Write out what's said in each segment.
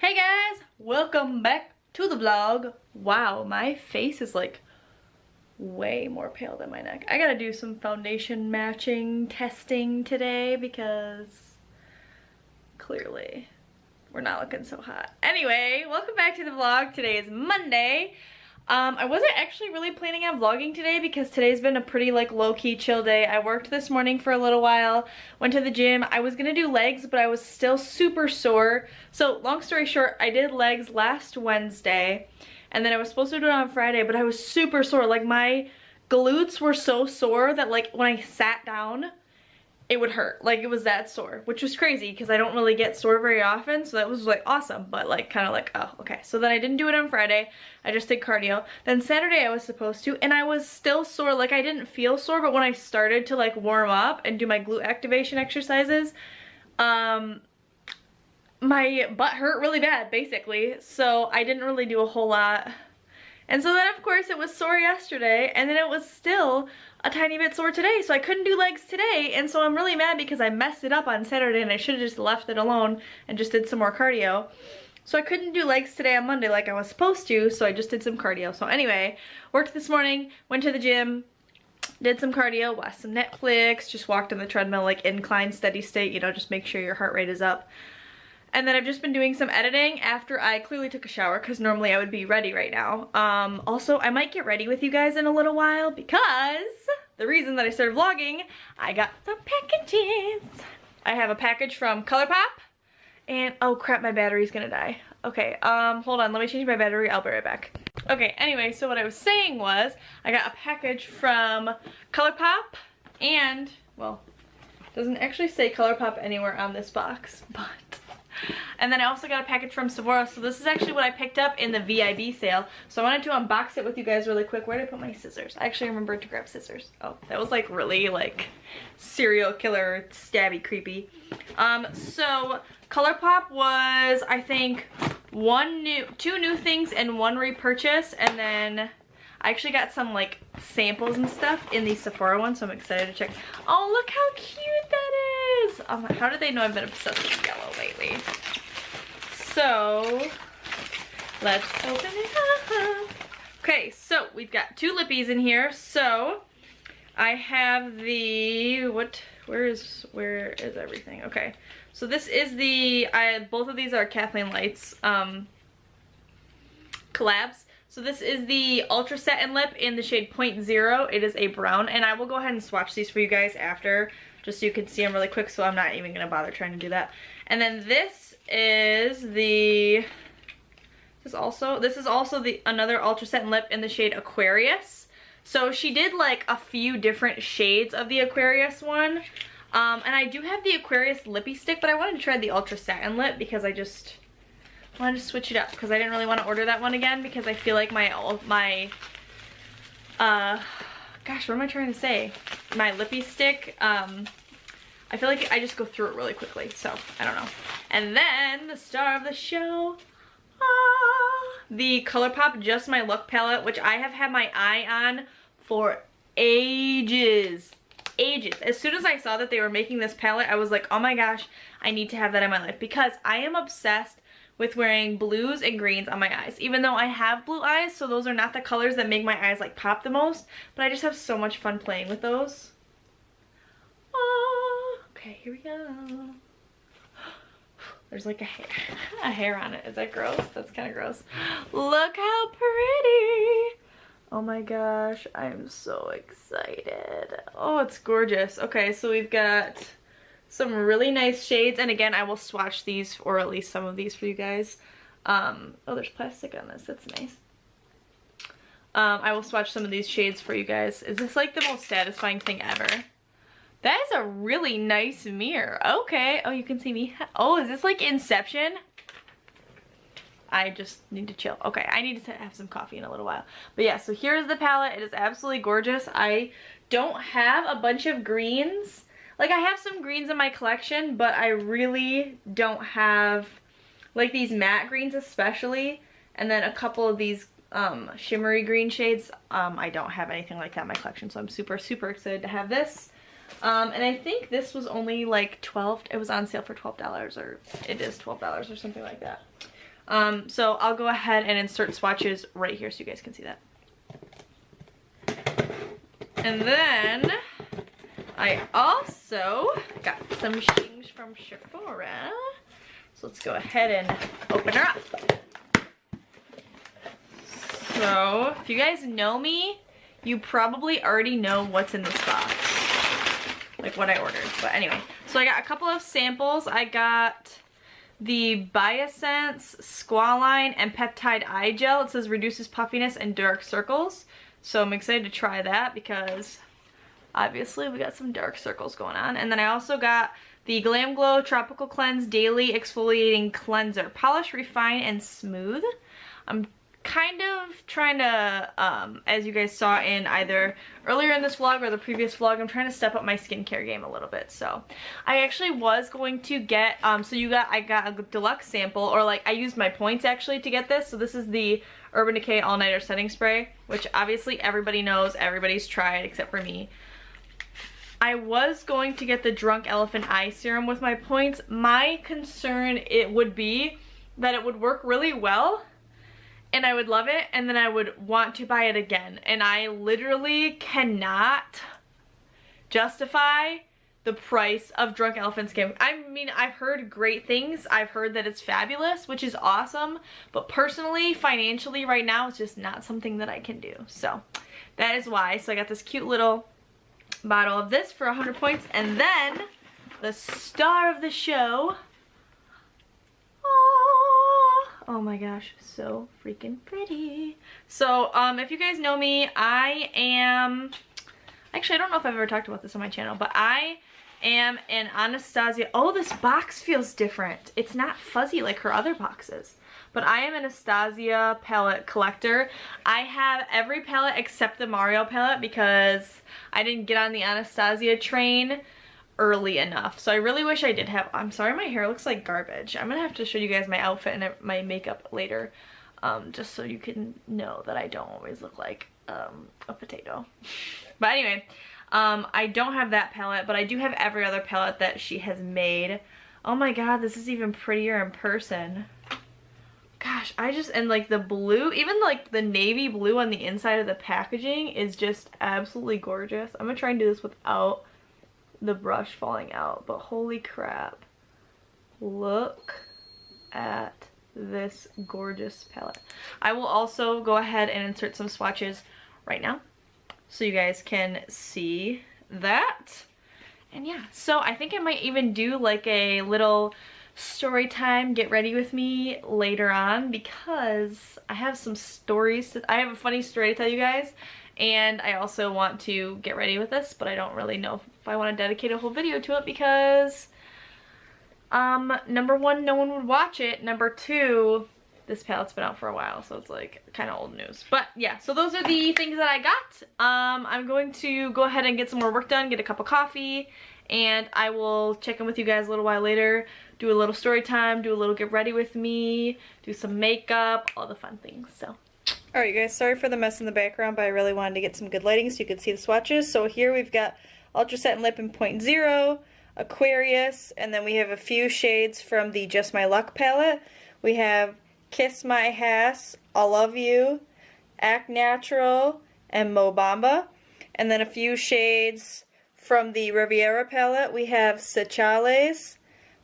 Hey guys, welcome back to the vlog. Wow, my face is like way more pale than my neck. I gotta do some foundation matching testing today because clearly we're not looking so hot. Anyway, welcome back to the vlog. Today is Monday. I wasn't actually really planning on vlogging today because today's been a pretty like low-key chill day. I worked this morning for a little while, went to the gym. I was gonna do legs, but I was still super sore. So long story short, I did legs last Wednesday and then I was supposed to do it on Friday, but I was super sore. Like my glutes were so sore that like when I sat down, it would hurt. Like it was that sore, which was crazy because I don't really get sore very often. So that was like awesome, but like kind of like, oh, okay. So then I didn't do it on Friday. I just did cardio. Then Saturday I was supposed to, and I was still sore. Like I didn't feel sore, but when I started to like warm up and do my glute activation exercises, my butt hurt really bad basically. So I didn't really do a whole lot. And so then of course it was sore yesterday, and then it was still a tiny bit sore today, so I couldn't do legs today. And so I'm really mad because I messed it up on Saturday and I should have just left it alone and just did some more cardio. So I couldn't do legs today on Monday like I was supposed to, so I just did some cardio. So anyway, worked this morning, went to the gym, did some cardio, watched some Netflix, just walked on the treadmill like incline steady state, you know, just make sure your heart rate is up. And then I've just been doing some editing after I clearly took a shower because normally I would be ready right now. Also, I might get ready with you guys in a little while because the reason that I started vlogging, I got some packages. I have a package from ColourPop and oh crap, my battery's gonna die. Okay, hold on, let me change my battery, I'll be right back. Okay, anyway, so what I was saying was I got a package from ColourPop and, well, it doesn't actually say ColourPop anywhere on this box, but... And then I also got a package from Sephora. So this is actually what I picked up in the VIB sale. So I wanted to unbox it with you guys really quick. Where did I put my scissors? I actually remembered to grab scissors. Oh, that was like really like serial killer, stabby, creepy. So ColourPop was, I think, two new things and one repurchase. And then I actually got some like samples and stuff in the Sephora one, so I'm excited to check. Oh, look how cute that is! How did they know I've been obsessed with yellow lately? So, let's open it up. Okay, so we've got two lippies in here. So, I have the, where is everything? Okay, so this is the, both of these are Kathleen Lights collabs. So this is the Ultra Satin Lip in the shade 0.0. It is a brown, and I will go ahead and swatch these for you guys after, just so you can see them really quick, so I'm not even gonna bother trying to do that. And then this is the, this is also the another Ultra Satin Lip in the shade Aquarius. So she did like a few different shades of the Aquarius one. And I do have the Aquarius lippy stick, but I wanted to try the Ultra Satin Lip because I just wanted to switch it up because I didn't really want to order that one again because I feel like gosh, what am I trying to say? My lippy stick, I feel like I just go through it really quickly, so I don't know. And then the star of the show, the ColourPop Just My Look palette, which I have had my eye on for ages. As soon as I saw that they were making this palette, I was like, oh my gosh, I need to have that in my life because I am obsessed with wearing blues and greens on my eyes. Even though I have blue eyes, so those are not the colors that make my eyes like pop the most, but I just have so much fun playing with those. Oh, okay, here we go. There's like a hair on it. Is that gross? That's kind of gross. Look how pretty. Oh my gosh, I'm so excited. Oh, it's gorgeous. Okay, so we've got some really nice shades, and again I will swatch these, or at least some of these, for you guys. Oh, there's plastic on this, that's nice. I will swatch some of these shades for you guys. Is this like the most satisfying thing ever? That is a really nice mirror. Okay, oh, you can see me. Oh, is this like Inception? I just need to chill. Okay, I need to have some coffee in a little while. But yeah, so here's the palette. It is absolutely gorgeous. I don't have a bunch of greens. Like, I have some greens in my collection, but I really don't have, like, these matte greens especially, and then a couple of these shimmery green shades. I don't have anything like that in my collection, so I'm super, super excited to have this. And I think this was only like it was on sale for $12, or it is $12 or something like that. So I'll go ahead and insert swatches right here so you guys can see that. And then I also got some things from Sephora. So let's go ahead and open her up. So if you guys know me, you probably already know what's in this box, like what I ordered. But anyway, so I got a couple of samples. I got the Biosense Squalane and Peptide Eye Gel. It says reduces puffiness and dark circles. So I'm excited to try that because obviously we got some dark circles going on. And then I also got the Glam Glow Tropical Cleanse Daily Exfoliating Cleanser. Polish, refine, and smooth. I'm kind of trying to, as you guys saw in either earlier in this vlog or the previous vlog, I'm trying to step up my skincare game a little bit. So I actually was going to get, I got a deluxe sample, or like I used my points actually to get this. So this is the Urban Decay All Nighter Setting Spray, which obviously everybody knows, everybody's tried except for me. I was going to get the Drunk Elephant Eye Serum with my points. My concern would be that it would work really well and I would love it, and then I would want to buy it again. And I literally cannot justify the price of Drunk Elephant Skin. I mean, I've heard great things. I've heard that it's fabulous, which is awesome. But personally, financially, right now, it's just not something that I can do. So that is why. So I got this cute little bottle of this for 100 points. And then the star of the show. Oh my gosh, so freaking pretty. So, if you guys know me, I am, actually I don't know if I've ever talked about this on my channel, but I am an Anastasia, oh, this box feels different. It's not fuzzy like her other boxes. But I am an Anastasia palette collector. I have every palette except the Mario palette because I didn't get on the Anastasia train early enough. So I really wish I did have, I'm sorry my hair looks like garbage. I'm gonna have to show you guys my outfit and my makeup later, just so you can know that I don't always look like a potato. But anyway, I don't have that palette, but I do have every other palette that she has made. Oh my god, this is even prettier in person. Gosh, and like the blue, even like the navy blue on the inside of the packaging is just absolutely gorgeous. I'm gonna try and do this without the brush falling out, but holy crap, look at this gorgeous palette. I will also go ahead and insert some swatches right now so you guys can see that. And yeah, so I think I might even do like a little story time, get ready with me later on, because I have some stories I have a funny story to tell you guys. And I also want to get ready with this, but I don't really know if I want to dedicate a whole video to it because, number one, no one would watch it. Number two, this palette's been out for a while, so it's like kind of old news. But yeah, so those are the things that I got. I'm going to go ahead and get some more work done, get a cup of coffee, and I will check in with you guys a little while later, do a little story time, do a little get ready with me, do some makeup, all the fun things, so. Alright you guys, sorry for the mess in the background, but I really wanted to get some good lighting so you could see the swatches. So here we've got Ultra Satin Lip in 0.0, Aquarius, and then we have a few shades from the Just My Luck palette. We have Kiss My Ass, I Love You, Act Natural, and Mo Bamba. And then a few shades from the Rivieria Palette. We have Seychelles,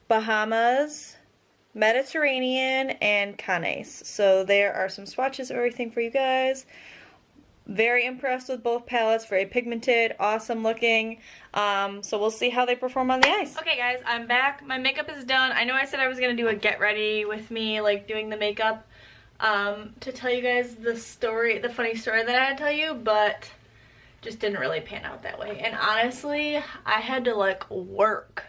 Bahamas, Mediterranean, and Cannes. So there are some swatches of everything for you guys. Very impressed with both palettes. Very pigmented, awesome looking. So we'll see how they perform on the eyes. Okay guys, I'm back. My makeup is done. I know I said I was going to do a get ready with me, like doing the makeup, to tell you guys the funny story that I had to tell you, but just didn't really pan out that way. And honestly, I had to like work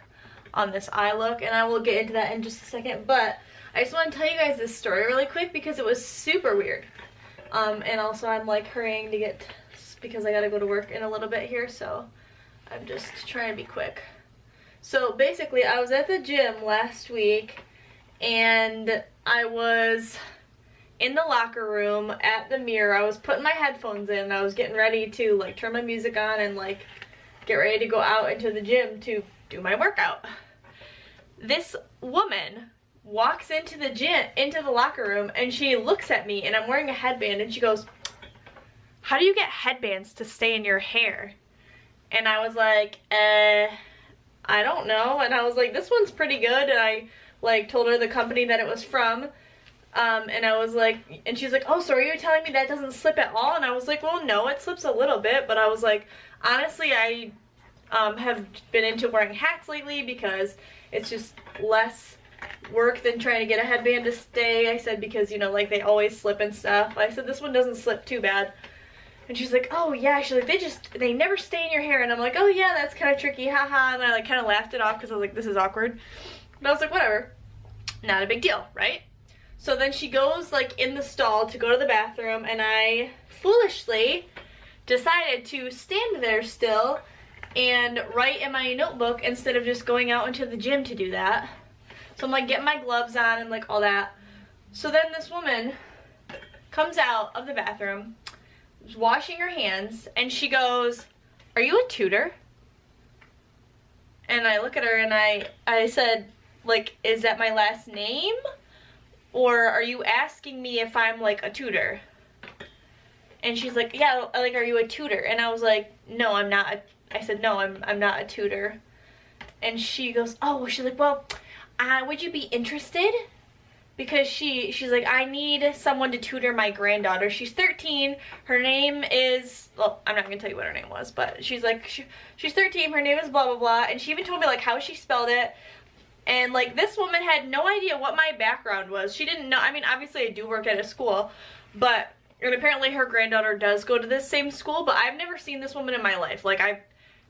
on this eye look, and I will get into that in just a second, but I just want to tell you guys this story really quick because it was super weird. And also I'm like hurrying to get, because I gotta go to work in a little bit here, so I'm just trying to be quick. So basically I was at the gym last week and I was in the locker room at the mirror. I was putting my headphones in and I was getting ready to like turn my music on and like get ready to go out into the gym to do my workout. This woman walks into the gym, into the locker room, and she looks at me, and I'm wearing a headband, and she goes, "How do you get headbands to stay in your hair?" And I was like, I don't know. And I was like, this one's pretty good. And I like told her the company that it was from. And I was like, and she's like, "Oh, so are you telling me that doesn't slip at all?" And I was like, well, no, it slips a little bit. But I was like, honestly, I have been into wearing hats lately because it's just less work than trying to get a headband to stay. I said, because, you know, like they always slip and stuff. I said, this one doesn't slip too bad. And she's like, "Oh yeah," she's like, they never stay in your hair. And I'm like, "Oh yeah, that's kind of tricky, haha." And I like kind of laughed it off because I was like, this is awkward. But I was like, whatever, not a big deal, right? So then she goes like in the stall to go to the bathroom, and I foolishly decided to stand there still and write in my notebook instead of just going out into the gym to do that. So I'm like getting my gloves on and like all that. So then this woman comes out of the bathroom, washing her hands, and she goes, "Are you a tutor?" And I look at her and I said, like, "Is that my last name? Or are you asking me if I'm like a tutor?" And she's like, "Yeah, like, are you a tutor?" And I was like, "No, I'm not." I said, "No, I'm not a tutor." And she goes, "Oh," she's like, "Well, would you be interested?" Because she's like, "I need someone to tutor my granddaughter. She's 13. Her name is," well, I'm not gonna tell you what her name was, but she's like, she's 13. Her name is blah blah blah. And she even told me like how she spelled it. And like this woman had no idea what my background was. She didn't know. I mean, obviously I do work at a school, but and apparently her granddaughter does go to this same school. But I've never seen this woman in my life. Like I've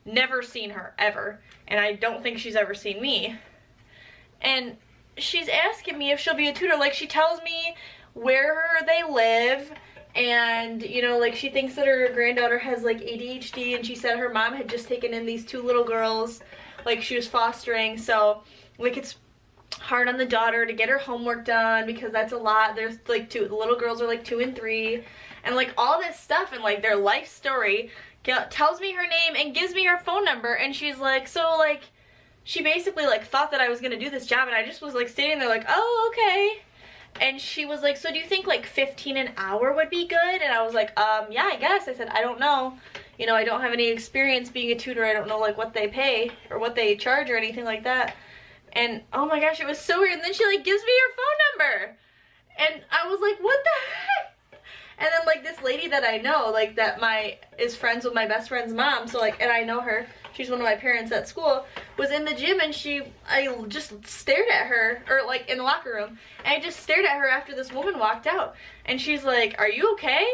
never seen her ever, and I don't think she's ever seen me. And she's asking me if she'll be a tutor. Like, she tells me where they live, and, you know, like, she thinks that her granddaughter has, like, ADHD, and she said her mom had just taken in these 2 little girls, like, she was fostering, so, like, it's hard on the daughter to get her homework done, because that's a lot. There's, like, the little girls are, like, 2 and 3, and, like, all this stuff, and, like, their life story, tells me her name, and gives me her phone number, and she's like, so, like, she basically like thought that I was gonna do this job, and I just was like standing there like, "Oh, okay." And she was like, "So do you think like 15 an hour would be good?" And I was like, yeah, I guess. I said, "I don't know. You know, I don't have any experience being a tutor. I don't know like what they pay or what they charge or anything like that." And oh my gosh, it was so weird. And then she like gives me her phone number. And I was like, what the heck? And then like this lady that I know, like that is friends with my best friend's mom, so like, and I know her, she's one of my parents at school, was in the gym, and I just stared at her, or like in the locker room, and I just stared at her after this woman walked out, and she's like, "Are you okay?"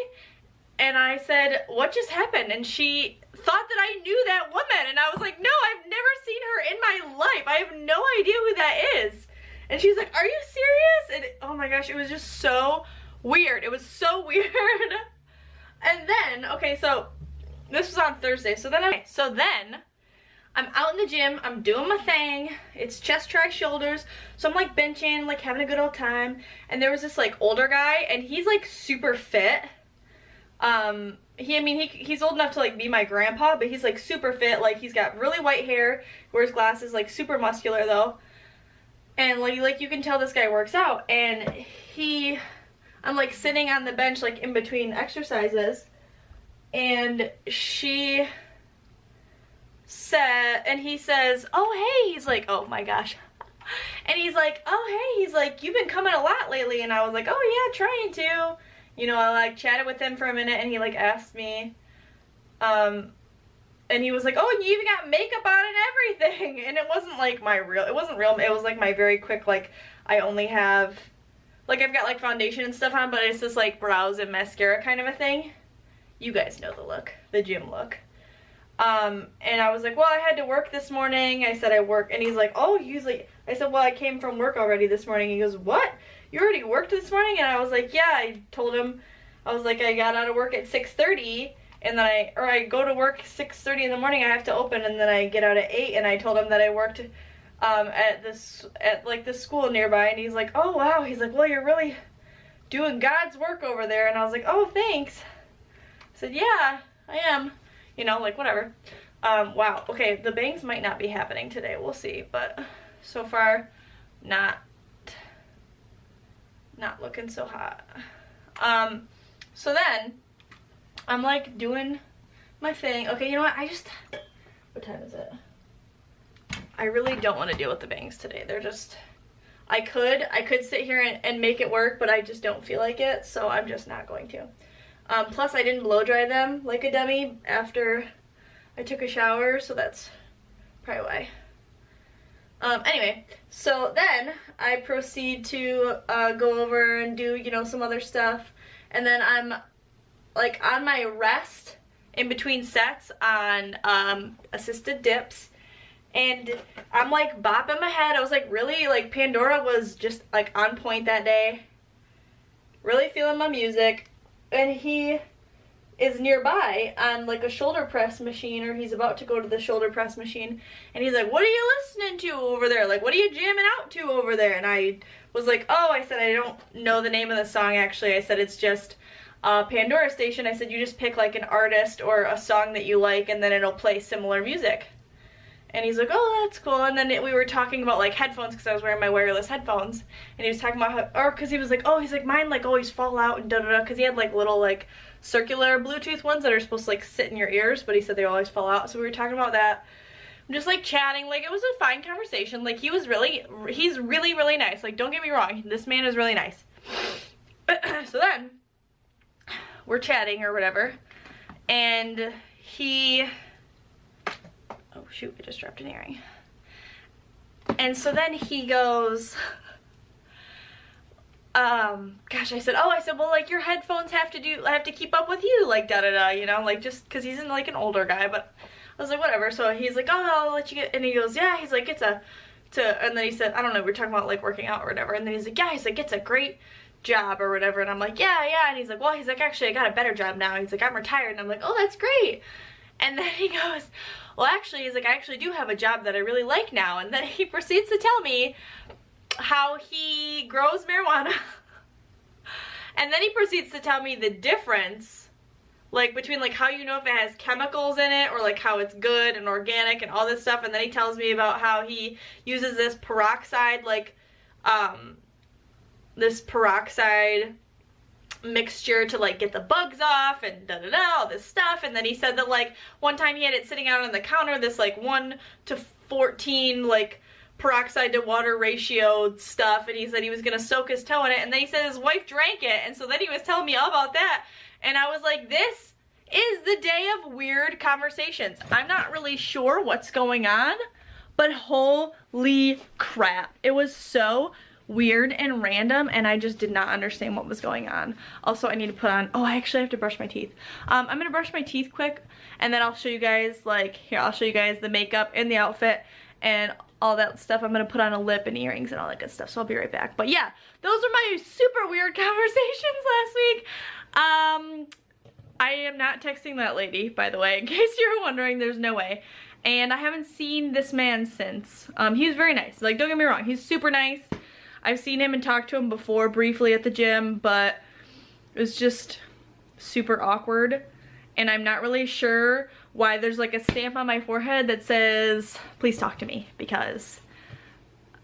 And I said, "What just happened?" And she thought that I knew that woman, and I was like, "No, I've never seen her in my life. I have no idea who that is." And she's like, "Are you serious?" And oh my gosh, it was just so weird. It was so weird. And then, okay, so this was on Thursday. So then I'm out in the gym, I'm doing my thing. It's chest, try, shoulders. So I'm like benching, like having a good old time. And there was this like older guy, and he's like super fit. He's old enough to like be my grandpa, but he's like super fit. Like he's got really white hair, wears glasses, like super muscular though. And like you can tell this guy works out. And I'm like sitting on the bench like in between exercises, and he says, "Oh hey," he's like, oh my gosh, and he's like, "Oh hey," he's like, "You've been coming a lot lately." And I was like, "Oh yeah, trying to." You know, I like chatted with him for a minute, and he like asked me, and he was like, "Oh, and you even got makeup on and everything." And it wasn't like it wasn't real, it was like my very quick, like, I only have, like, I've got like foundation and stuff on, but it's just like brows and mascara kind of a thing. You guys know the look, the gym look. And I was like, "Well, I had to work this morning." I said I work, and he's like, "Oh, usually," I said, "Well, I came from work already this morning." He goes, "What? You already worked this morning?" And I was like, "Yeah." I told him, I was like, I got out of work at 6:30, and then I go to work 6:30 in the morning, I have to open, and then I get out at 8, and I told him that I worked at like this school nearby, and he's like, "Oh wow," he's like, "Well, you're really doing God's work over there." And I was like, "Oh, thanks." I said, "Yeah, I am." You know, like, whatever. Wow, okay, the bangs might not be happening today, we'll see, but so far, not not looking so hot. So then I'm like doing my thing. Okay, you know what? What time is it? I really don't want to deal with the bangs today. They're just, I could sit here and make it work, but I just don't feel like it, so I'm just not going to. Plus I didn't blow dry them like a dummy after I took a shower, so that's probably why. Anyway, so then I proceed to go over and do, you know, some other stuff, and then I'm like on my rest in between sets on assisted dips, and I'm like bopping my head. I was like really, like Pandora was just like on point that day, really feeling my music, and he is nearby on like a shoulder press machine, or he's about to go to the shoulder press machine, and he's like, what are you listening to over there? Like, what are you jamming out to over there? And I was like, oh, I said, I don't know the name of the song actually. I said, it's just a Pandora station. I said, you just pick like an artist or a song that you like, and then it'll play similar music. And he's like, oh, that's cool. And then we were talking about like headphones, because I was wearing my wireless headphones, and he was talking about how, or because he was like, oh, he's like, mine like always fall out and da-da-da, because he had like little like circular Bluetooth ones that are supposed to like sit in your ears, but he said they always fall out. So we were talking about that. I'm just like chatting, like it was a fine conversation. Like he's really, really nice. Like don't get me wrong, this man is really nice. So then we're chatting or whatever, and he, oh shoot, I just dropped an earring. And so then he goes, gosh, I said, well, like, your headphones have to keep up with you, like, da-da-da, you know, like, just, because he's like an older guy, but I was like, whatever. So he's like, oh, I'll let you get, and he goes, yeah, he's like, and then he said, I don't know, we were talking about, like, working out or whatever, and then he's like, yeah, he's like, it's a great job or whatever, and I'm like, yeah, and he's like, well, he's like, actually, I got a better job now. He's like, I'm retired, and I'm like, oh, that's great. And then he goes, well, actually, he's like, I actually do have a job that I really like now, and then he proceeds to tell me how he grows marijuana. And then he proceeds to tell me the difference, like, between, like, how you know if it has chemicals in it, or, like, how it's good and organic and all this stuff. And then he tells me about how he uses this peroxide, like, this peroxide mixture to, like, get the bugs off and da-da-da, all this stuff. And then he said that, like, one time he had it sitting out on the counter, this, like, 1:14, like, peroxide to water ratio stuff, and he said he was gonna soak his toe in it, and then he said his wife drank it, and so then he was telling me all about that, and I was like, this is the day of weird conversations. I'm not really sure what's going on, but holy crap, it was so weird and random, and I just did not understand what was going on. Also, I need to put on, oh, I actually have to brush my teeth. I'm gonna brush my teeth quick, and then I'll show you guys, like, here, I'll show you guys the makeup and the outfit and all that stuff. I'm gonna put on a lip and earrings and all that good stuff, so I'll be right back. But yeah, those are my super weird conversations last week. I am not texting that lady, by the way, in case you're wondering. There's no way. And I haven't seen this man since. He was very nice. Like, don't get me wrong, he's super nice. I've seen him and talked to him before briefly at the gym, but it was just super awkward. And I'm not really sure why there's like a stamp on my forehead that says, please talk to me, because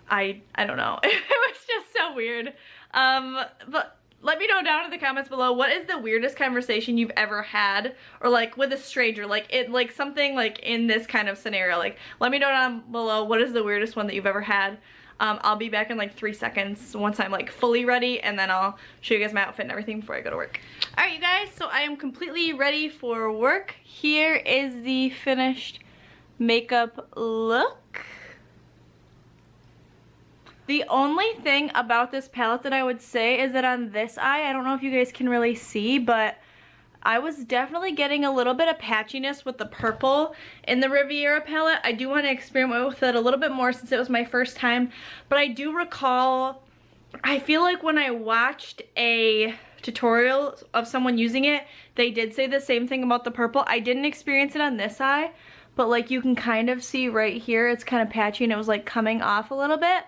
I don't know. It was just so weird. But let me know down in the comments below, what is the weirdest conversation you've ever had, or like with a stranger, like something like in this kind of scenario. Like, let me know down below, what is the weirdest one that you've ever had. I'll be back in like 3 seconds once I'm like fully ready, and then I'll show you guys my outfit and everything before I go to work. Alright, you guys, so I am completely ready for work. Here is the finished makeup look. The only thing about this palette that I would say is that on this eye, I don't know if you guys can really see, but I was definitely getting a little bit of patchiness with the purple in the Rivieria palette. I do want to experiment with it a little bit more since it was my first time, but I do recall, I feel like when I watched a tutorial of someone using it, they did say the same thing about the purple. I didn't experience it on this eye, but like you can kind of see right here, it's kind of patchy and it was like coming off a little bit.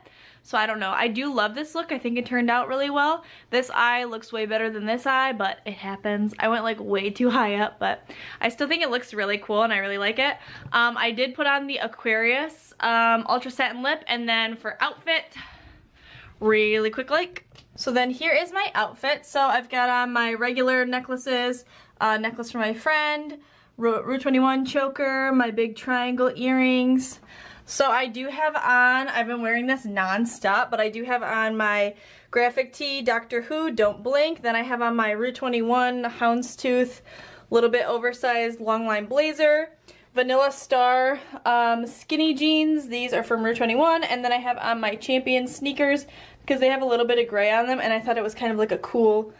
So I don't know. I do love this look. I think it turned out really well. This eye looks way better than this eye, but it happens. I went like way too high up, but I still think it looks really cool and I really like it. I did put on the Aquarius Ultra Satin Lip, and then for outfit, really quick like. So then here is my outfit. So I've got on my regular necklaces, necklace for my friend, Rue 21 choker, my big triangle earrings. So I do have on, I've been wearing this non-stop, but I do have on my graphic tee, Doctor Who, Don't Blink. Then I have on my Rue 21 houndstooth, little bit oversized long line blazer, Vanilla Star skinny jeans. These are from Rue 21. And then I have on my Champion sneakers because they have a little bit of gray on them, and I thought it was kind of like a cool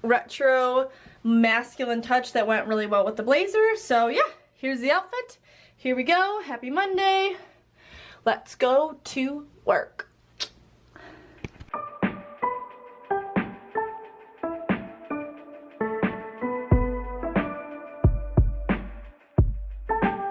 retro masculine touch that went really well with the blazer. So yeah, here's the outfit. Here we go. Happy Monday. Let's go to work.